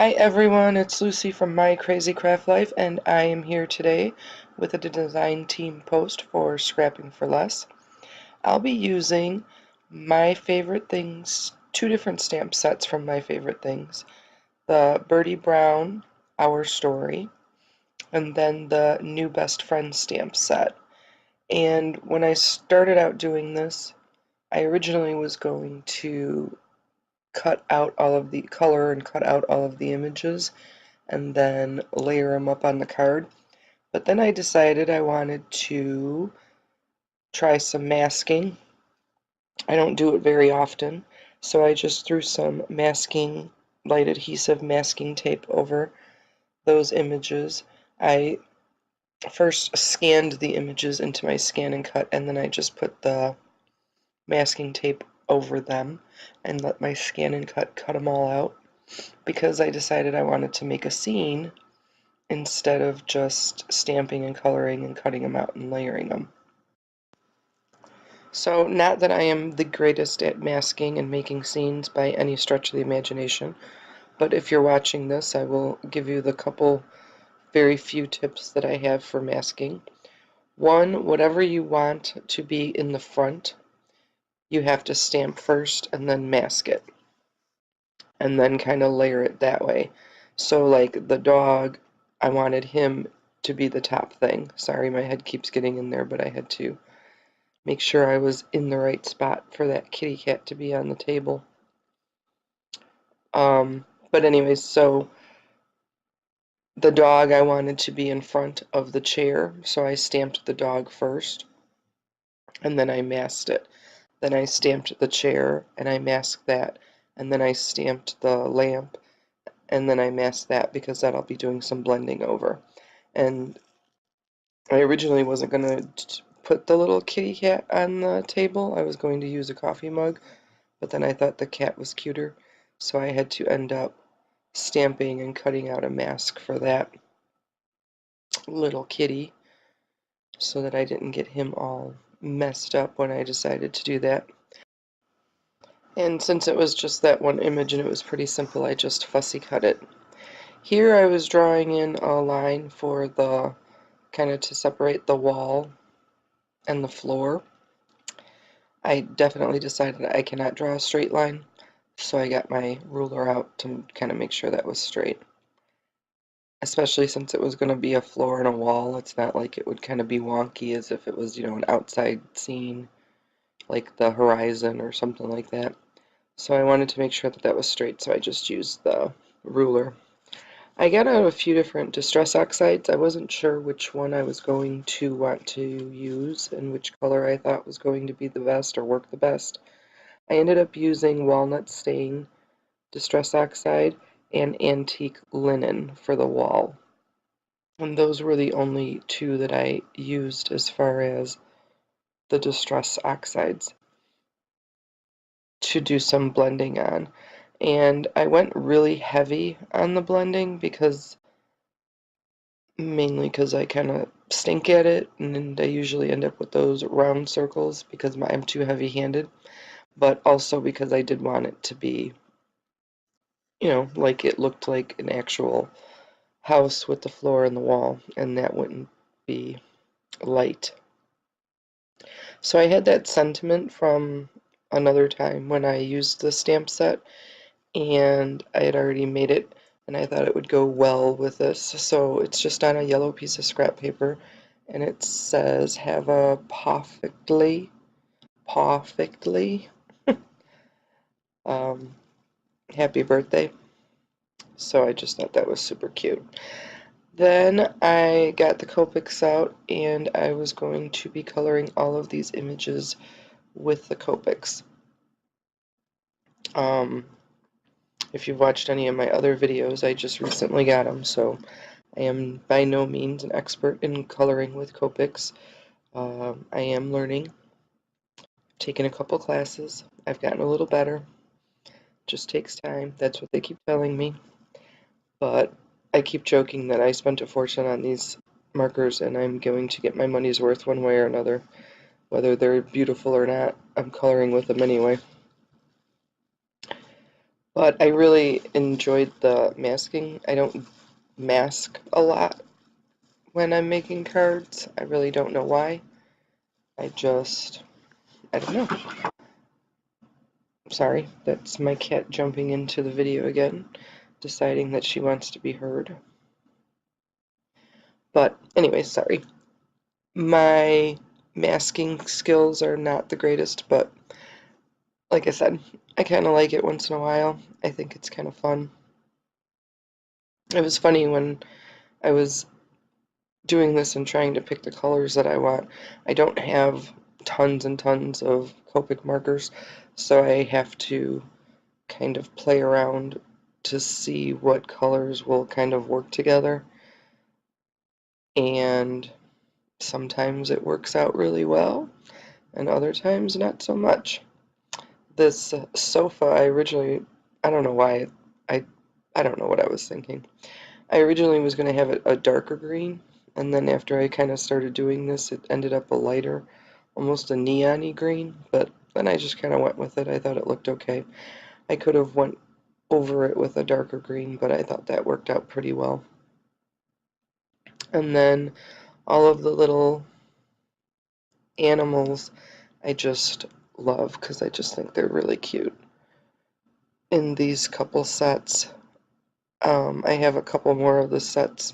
Hi everyone, it's Lucy from My Crazy Craft Life, and I am here today with a design team post for Scrapping for Less. I'll be using My Favorite Things, two different stamp sets from My Favorite Things. The Birdie Brown, Our Story, and then the New Best Friend stamp set. And when I started out doing this, I originally was going to cut out all of the color and cut out all of the images and then layer them up on the card. But then I decided I wanted to try some masking. I don't do it very often, so I just threw some masking, light adhesive masking tape over those images. I first scanned the images into my scan and cut, and then I just put the masking tape over them and let my scan and cut them all out, because I decided I wanted to make a scene instead of just stamping and coloring and cutting them out and layering them. So, not that I am the greatest at masking and making scenes by any stretch of the imagination, but if you're watching this, I will give you the couple very few tips that I have for masking. One, whatever you want to be in the front, you have to stamp first and then mask it, and then kind of layer it that way. So like the dog, I wanted him to be the top thing. Sorry, my head keeps getting in there, but I had to make sure I was in the right spot for that kitty cat to be on the table. But anyways, so the dog I wanted to be in front of the chair, so I stamped the dog first, and then I masked it. Then I stamped the chair, and I masked that, and then I stamped the lamp, and then I masked that because that I'll be doing some blending over. And I originally wasn't going to put the little kitty cat on the table. I was going to use a coffee mug, but then I thought the cat was cuter, so I had to end up stamping and cutting out a mask for that little kitty so that I didn't get him all messed up when I decided to do that. And since it was just that one image and it was pretty simple, I just fussy cut it. Here I was drawing in a line for the kind of to separate the wall and the floor. I definitely decided I cannot draw a straight line, so I got my ruler out to kind of make sure that was straight. Especially since it was going to be a floor and a wall, it's not like it would kind of be wonky as if it was, an outside scene, like the horizon or something like that. So I wanted to make sure that that was straight, so I just used the ruler. I got out a few different Distress Oxides. I wasn't sure which one I was going to want to use and which color I thought was going to be the best or work the best. I ended up using Walnut Stain Distress Oxide and Antique Linen for the wall. And those were the only two that I used as far as the Distress Oxides to do some blending on. And I went really heavy on the blending mainly because I kind of stink at it, and I usually end up with those round circles because I'm too heavy-handed, but also because I did want it to be, like it looked like an actual house with the floor and the wall, and that wouldn't be light. So I had that sentiment from another time when I used the stamp set, and I had already made it, and I thought it would go well with this. So it's just on a yellow piece of scrap paper, and it says, "Have a perfectly um, happy birthday." So I just thought that was super cute. Then I got the Copics out, and I was going to be coloring all of these images with the Copics. If you've watched any of my other videos, I just recently got them, so I am by no means an expert in coloring with Copics. I am learning, taking a couple classes. I've gotten a little better. Just takes time. That's what they keep telling me. But I keep joking that I spent a fortune on these markers and I'm going to get my money's worth one way or another. Whether they're beautiful or not, I'm coloring with them anyway. But I really enjoyed the masking. I don't mask a lot when I'm making cards. I really don't know why. I don't know. Sorry, that's my cat jumping into the video again, deciding that she wants to be heard. But anyway, sorry. My masking skills are not the greatest, but like I said, I kind of like it once in a while. I think it's kind of fun. It was funny when I was doing this and trying to pick the colors that I want. I don't have tons and tons of Copic markers, so I have to kind of play around to see what colors will kind of work together. And sometimes it works out really well, and other times not so much. This sofa, I don't know why, I, I don't know what I was thinking. I originally was going to have it a darker green, and then after I kind of started doing this, it ended up a lighter, almost a neon-y green, but then I just kind of went with it. I thought it looked okay. I could have went over it with a darker green, but I thought that worked out pretty well. And then all of the little animals I just love because I just think they're really cute. In these couple sets, I have a couple more of the sets,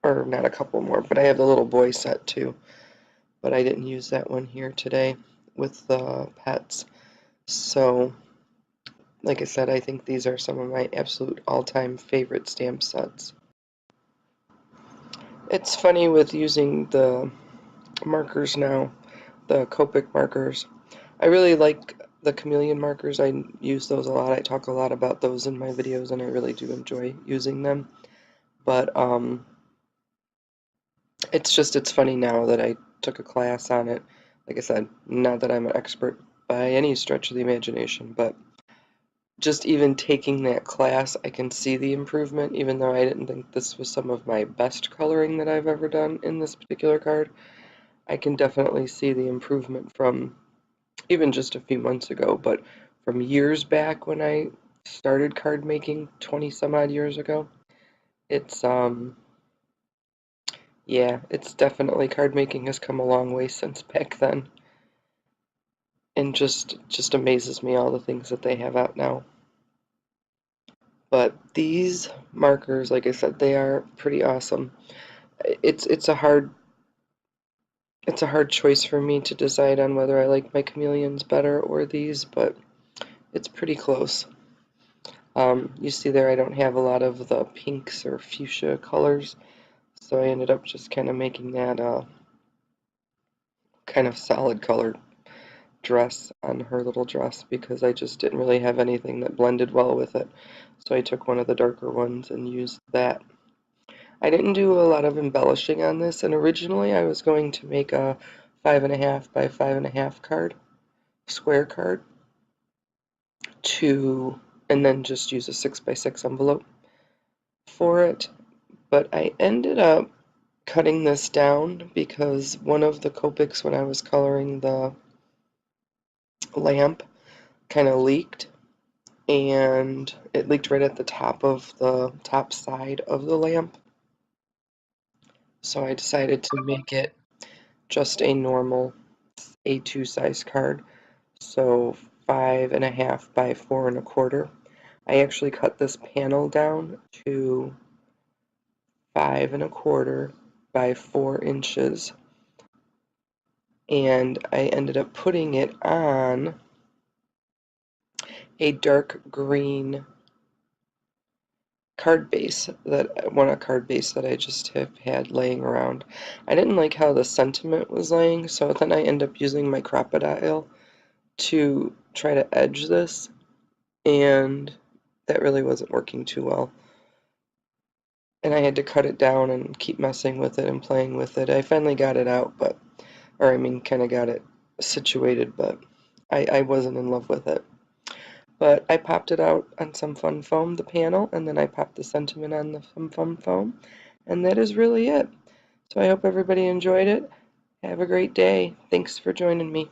or not a couple more, but I have the little boy set too. But I didn't use that one here today with the pets. So, like I said, I think these are some of my absolute all-time favorite stamp sets. It's funny with using the markers now, the Copic markers. I really like the chameleon markers. I use those a lot. I talk a lot about those in my videos, and I really do enjoy using them. But it's funny now that I took a class on it. Like I said, not that I'm an expert by any stretch of the imagination, but just even taking that class, I can see the improvement, even though I didn't think this was some of my best coloring that I've ever done in this particular card. I can definitely see the improvement from even just a few months ago, but from years back when I started card making 20 some odd years ago, it's yeah, it's definitely card making has come a long way since back then, and just amazes me all the things that they have out now. But these markers, like I said, they are pretty awesome. It's it's a hard it's a hard choice for me to decide on whether I like my chameleons better or these, but it's pretty close. You see there I don't have a lot of the pinks or fuchsia colors, so I ended up just kind of making that kind of solid colored dress on her little dress because I just didn't really have anything that blended well with it. So I took one of the darker ones and used that. I didn't do a lot of embellishing on this, and originally I was going to make a 5.5 by 5.5 card, square card, and then just use a 6 by 6 envelope for it. But I ended up cutting this down because one of the Copics when I was coloring the lamp kind of leaked, and it leaked right at the top of the top side of the lamp. So I decided to make it just a normal A2 size card, so 5.5 by 4.25. I actually cut this panel down to 5.25 by 4 inches, and I ended up putting it on a dark green card base a card base that I just have had laying around. I didn't like how the sentiment was laying, so then I end up using my crocodile to try to edge this, and that really wasn't working too well. And I had to cut it down and keep messing with it and playing with it. I finally got it out, or I mean, kind of got it situated, but I wasn't in love with it. But I popped it out on some fun foam, the panel, and then I popped the sentiment on some fun foam, and that is really it. So I hope everybody enjoyed it. Have a great day. Thanks for joining me.